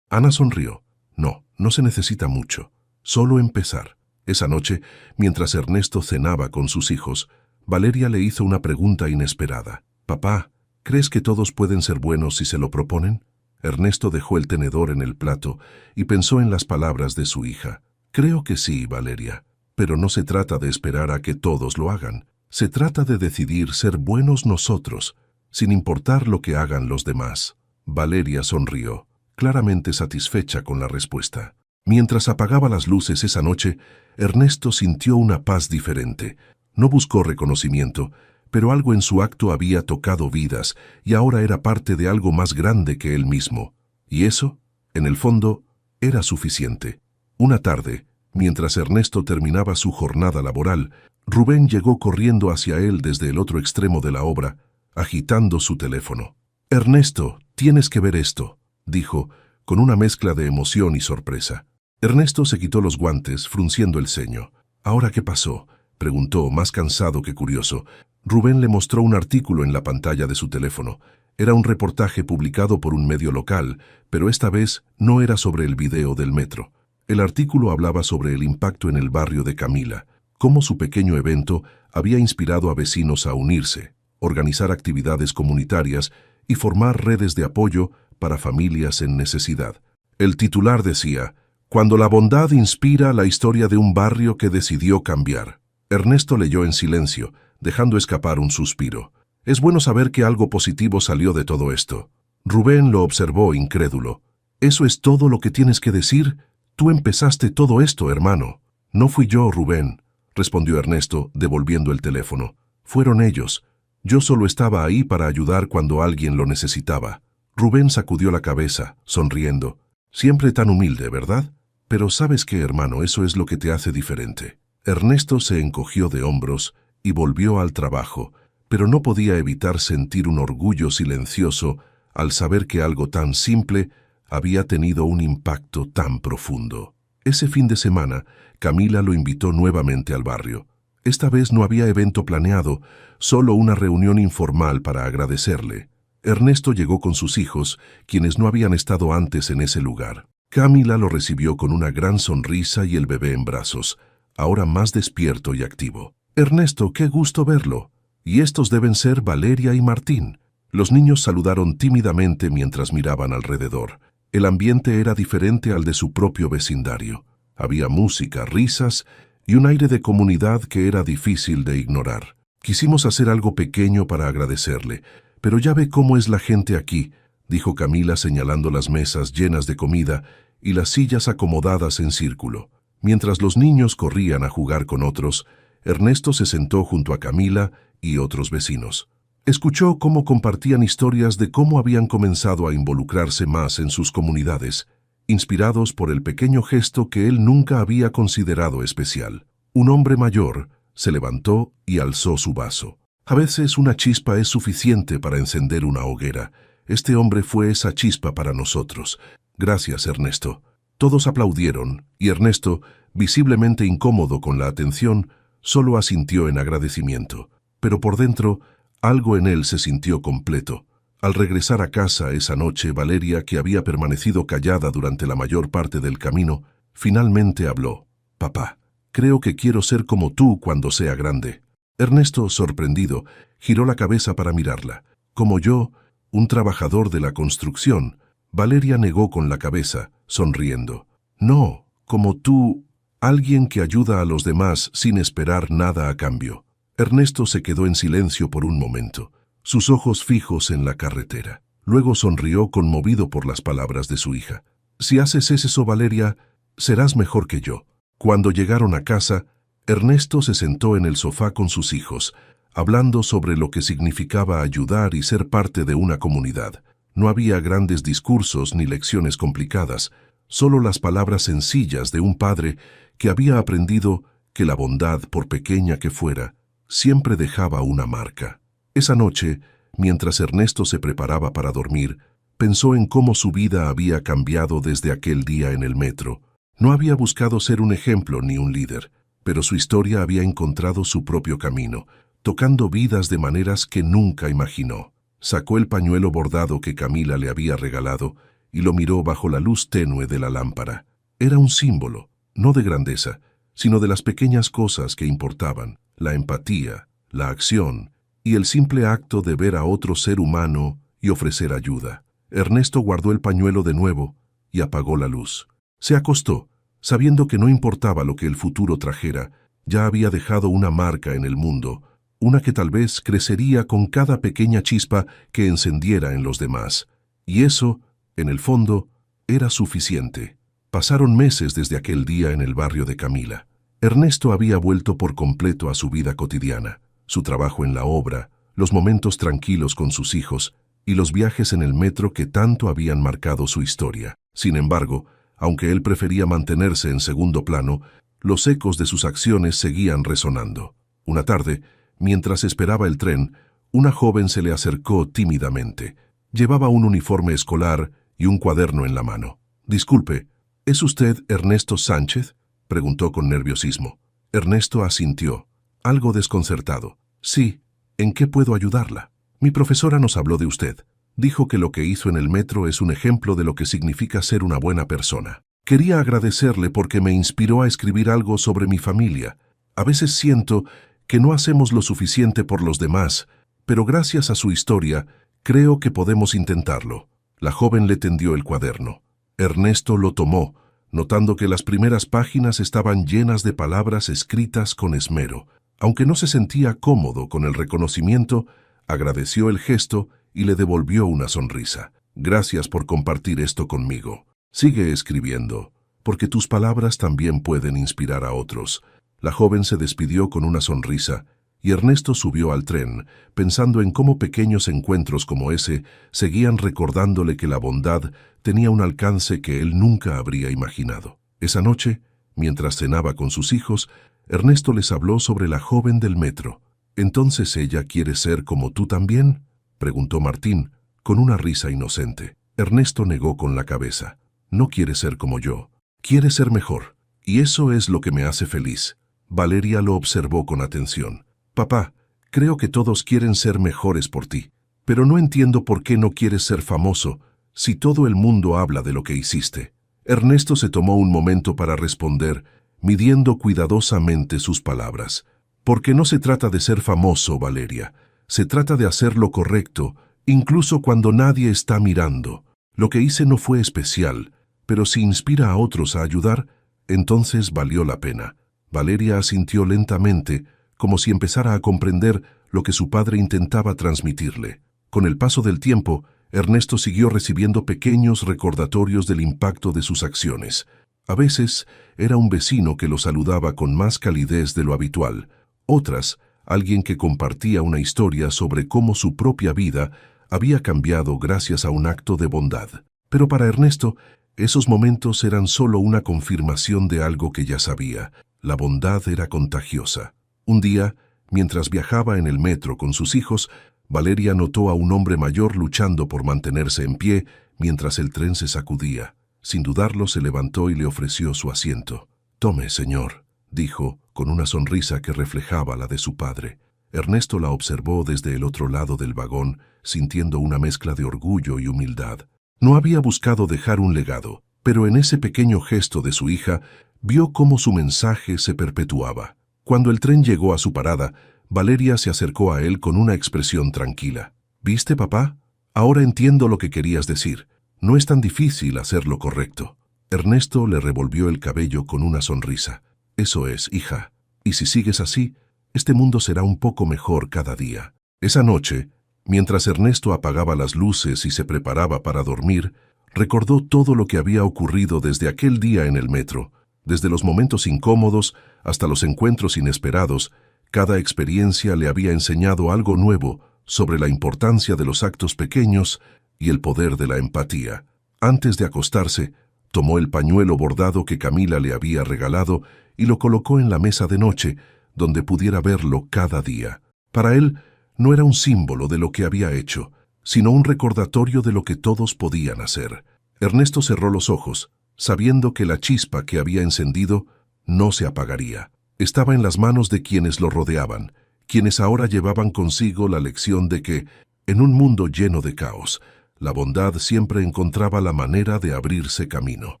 Ana sonrió. No se necesita mucho. Solo empezar. Esa noche, mientras Ernesto cenaba con sus hijos, Valeria le hizo una pregunta inesperada. «Papá, ¿crees que todos pueden ser buenos si se lo proponen?». Ernesto dejó el tenedor en el plato y pensó en las palabras de su hija. «Creo que sí, Valeria. Pero no se trata de esperar a que todos lo hagan. Se trata de decidir ser buenos nosotros, sin importar lo que hagan los demás». Valeria sonrió, claramente satisfecha con la respuesta. Mientras apagaba las luces esa noche, Ernesto sintió una paz diferente. No buscó reconocimiento, pero algo en su acto había tocado vidas y ahora era parte de algo más grande que él mismo. Y eso, en el fondo, era suficiente. Una tarde, mientras Ernesto terminaba su jornada laboral, Rubén llegó corriendo hacia él desde el otro extremo de la obra, agitando su teléfono. «Ernesto, tienes que ver esto», dijo, con una mezcla de emoción y sorpresa. Ernesto se quitó los guantes, frunciendo el ceño. «¿Ahora qué pasó?», preguntó, más cansado que curioso. Rubén le mostró un artículo en la pantalla de su teléfono. Era un reportaje publicado por un medio local, pero esta vez no era sobre el video del metro. El artículo hablaba sobre el impacto en el barrio de Camila, cómo su pequeño evento había inspirado a vecinos a unirse, organizar actividades comunitarias y formar redes de apoyo para familias en necesidad. El titular decía: «Cuando la bondad inspira la historia de un barrio que decidió cambiar». Ernesto leyó en silencio, dejando escapar un suspiro. «Es bueno saber que algo positivo salió de todo esto». Rubén lo observó incrédulo. «¿Eso es todo lo que tienes que decir? Tú empezaste todo esto, hermano». «No fui yo, Rubén», respondió Ernesto, devolviendo el teléfono. «Fueron ellos. Yo solo estaba ahí para ayudar cuando alguien lo necesitaba». Rubén sacudió la cabeza, sonriendo. «Siempre tan humilde, ¿verdad? Pero ¿sabes qué, hermano? Eso es lo que te hace diferente». Ernesto se encogió de hombros y volvió al trabajo, pero no podía evitar sentir un orgullo silencioso al saber que algo tan simple había tenido un impacto tan profundo. Ese fin de semana, Camila lo invitó nuevamente al barrio. Esta vez no había evento planeado, solo una reunión informal para agradecerle. Ernesto llegó con sus hijos, quienes no habían estado antes en ese lugar. Camila lo recibió con una gran sonrisa y el bebé en brazos, ahora más despierto y activo. «Ernesto, qué gusto verlo. Y estos deben ser Valeria y Martín». Los niños saludaron tímidamente mientras miraban alrededor. El ambiente era diferente al de su propio vecindario. Había música, risas y un aire de comunidad que era difícil de ignorar. «Quisimos hacer algo pequeño para agradecerle, pero ya ve cómo es la gente aquí», dijo Camila señalando las mesas llenas de comida y las sillas acomodadas en círculo. Mientras los niños corrían a jugar con otros, Ernesto se sentó junto a Camila y otros vecinos. Escuchó cómo compartían historias de cómo habían comenzado a involucrarse más en sus comunidades, inspirados por el pequeño gesto que él nunca había considerado especial. Un hombre mayor se levantó y alzó su vaso. A veces una chispa es suficiente para encender una hoguera. Este hombre fue esa chispa para nosotros. Gracias, Ernesto. Todos aplaudieron, y Ernesto, visiblemente incómodo con la atención, solo asintió en agradecimiento. Pero por dentro, algo en él se sintió completo. Al regresar a casa esa noche, Valeria, que había permanecido callada durante la mayor parte del camino, finalmente habló. «Papá, creo que quiero ser como tú cuando sea grande». Ernesto, sorprendido, giró la cabeza para mirarla. «Como yo, un trabajador de la construcción». Valeria negó con la cabeza, sonriendo. «No, como tú, alguien que ayuda a los demás sin esperar nada a cambio». Ernesto se quedó en silencio por un momento, sus ojos fijos en la carretera. Luego sonrió conmovido por las palabras de su hija. «Si haces eso, Valeria, serás mejor que yo». Cuando llegaron a casa, Ernesto se sentó en el sofá con sus hijos, hablando sobre lo que significaba ayudar y ser parte de una comunidad. No había grandes discursos ni lecciones complicadas, solo las palabras sencillas de un padre que había aprendido que la bondad, por pequeña que fuera, siempre dejaba una marca. Esa noche, mientras Ernesto se preparaba para dormir, pensó en cómo su vida había cambiado desde aquel día en el metro. No había buscado ser un ejemplo ni un líder, pero su historia había encontrado su propio camino, tocando vidas de maneras que nunca imaginó. Sacó el pañuelo bordado que Camila le había regalado y lo miró bajo la luz tenue de la lámpara. Era un símbolo, no de grandeza, sino de las pequeñas cosas que importaban, la empatía, la acción y el simple acto de ver a otro ser humano y ofrecer ayuda. Ernesto guardó el pañuelo de nuevo y apagó la luz. Se acostó, sabiendo que no importaba lo que el futuro trajera, ya había dejado una marca en el mundo, una que tal vez crecería con cada pequeña chispa que encendiera en los demás. Y eso, en el fondo, era suficiente. Pasaron meses desde aquel día en el barrio de Camila. Ernesto había vuelto por completo a su vida cotidiana, su trabajo en la obra, los momentos tranquilos con sus hijos y los viajes en el metro que tanto habían marcado su historia. Sin embargo, aunque él prefería mantenerse en segundo plano, los ecos de sus acciones seguían resonando. Una tarde, mientras esperaba el tren, una joven se le acercó tímidamente. Llevaba un uniforme escolar y un cuaderno en la mano. «Disculpe, ¿es usted Ernesto Sánchez?», preguntó con nerviosismo. Ernesto asintió, algo desconcertado. «Sí, ¿en qué puedo ayudarla?». «Mi profesora nos habló de usted. Dijo que lo que hizo en el metro es un ejemplo de lo que significa ser una buena persona. Quería agradecerle porque me inspiró a escribir algo sobre mi familia. A veces siento que no hacemos lo suficiente por los demás, pero gracias a su historia, creo que podemos intentarlo». La joven le tendió el cuaderno. Ernesto lo tomó, notando que las primeras páginas estaban llenas de palabras escritas con esmero. Aunque no se sentía cómodo con el reconocimiento, agradeció el gesto y le devolvió una sonrisa. «Gracias por compartir esto conmigo. Sigue escribiendo, porque tus palabras también pueden inspirar a otros». La joven se despidió con una sonrisa, y Ernesto subió al tren, pensando en cómo pequeños encuentros como ese seguían recordándole que la bondad tenía un alcance que él nunca habría imaginado. Esa noche, mientras cenaba con sus hijos, Ernesto les habló sobre la joven del metro. «¿Entonces ella quiere ser como tú también?», preguntó Martín, con una risa inocente. Ernesto negó con la cabeza. «No quiere ser como yo. Quiere ser mejor. Y eso es lo que me hace feliz». Valeria lo observó con atención. «Papá, creo que todos quieren ser mejores por ti, pero no entiendo por qué no quieres ser famoso si todo el mundo habla de lo que hiciste». Ernesto se tomó un momento para responder, midiendo cuidadosamente sus palabras. «Porque no se trata de ser famoso, Valeria. Se trata de hacer lo correcto, incluso cuando nadie está mirando. Lo que hice no fue especial, pero si inspira a otros a ayudar, entonces valió la pena». Valeria asintió lentamente, como si empezara a comprender lo que su padre intentaba transmitirle. Con el paso del tiempo, Ernesto siguió recibiendo pequeños recordatorios del impacto de sus acciones. A veces era un vecino que lo saludaba con más calidez de lo habitual. Otras, alguien que compartía una historia sobre cómo su propia vida había cambiado gracias a un acto de bondad. Pero para Ernesto, esos momentos eran solo una confirmación de algo que ya sabía. La bondad era contagiosa. Un día, mientras viajaba en el metro con sus hijos, Valeria notó a un hombre mayor luchando por mantenerse en pie mientras el tren se sacudía. Sin dudarlo, se levantó y le ofreció su asiento. «Tome, señor», dijo, con una sonrisa que reflejaba la de su padre. Ernesto la observó desde el otro lado del vagón, sintiendo una mezcla de orgullo y humildad. No había buscado dejar un legado, pero en ese pequeño gesto de su hija vio cómo su mensaje se perpetuaba. Cuando el tren llegó a su parada, Valeria se acercó a él con una expresión tranquila. «¿Viste, papá? Ahora entiendo lo que querías decir. No es tan difícil hacer lo correcto». Ernesto le revolvió el cabello con una sonrisa. «Eso es, hija. Y si sigues así, este mundo será un poco mejor cada día». Esa noche, mientras Ernesto apagaba las luces y se preparaba para dormir, recordó todo lo que había ocurrido desde aquel día en el metro. Desde los momentos incómodos hasta los encuentros inesperados, cada experiencia le había enseñado algo nuevo sobre la importancia de los actos pequeños y el poder de la empatía. Antes de acostarse, tomó el pañuelo bordado que Camila le había regalado y lo colocó en la mesa de noche, donde pudiera verlo cada día. Para él, no era un símbolo de lo que había hecho, sino un recordatorio de lo que todos podían hacer. Ernesto cerró los ojos, sabiendo que la chispa que había encendido no se apagaría. Estaba en las manos de quienes lo rodeaban, quienes ahora llevaban consigo la lección de que, en un mundo lleno de caos, la bondad siempre encontraba la manera de abrirse camino.